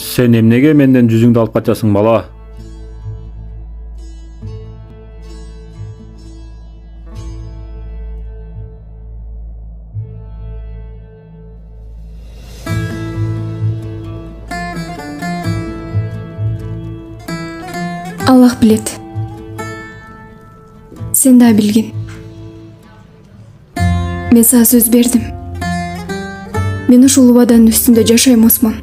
Sen emнеге менден жүзүңдү алып качасың, бала? Аллах билет. Сен да билгин. Мен сага сөз бердим. Мен ушул убаданын үстүндө жашаймасман.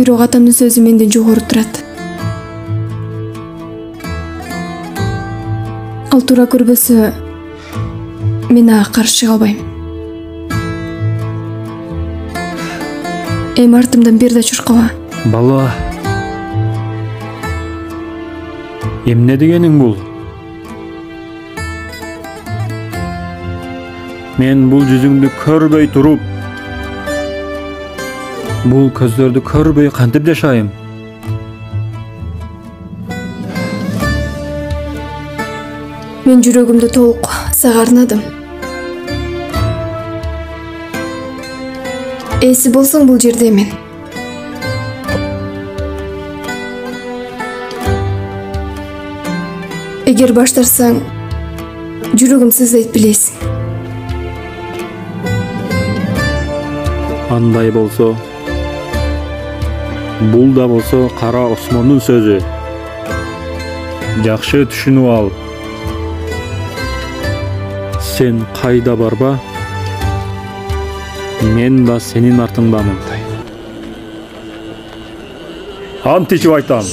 Бирок атамдын сөзү менден жогору турат. Ал туура көрбөсө, мен ага каршы чыга албайм. Эми артымдан бир да чуркаба. Бала. Эмне дегениң бул? Мен бул жүзүңдү көрбөй туруп, бул көздөрдү көрбөй кантип жашайм? Мен жүрөгүмдү толук сага арнадым. Эси болсоң бул жерде мен. Эгер баштарсаң, жүрөгүм сыздайт билесиң. Андай болсо, бул да болсо Кара Осмондун сөзү. Жакшы түшүнүп ал. Сен кайда барба, мен да сенин артыңдамын. Ант ичип айтам.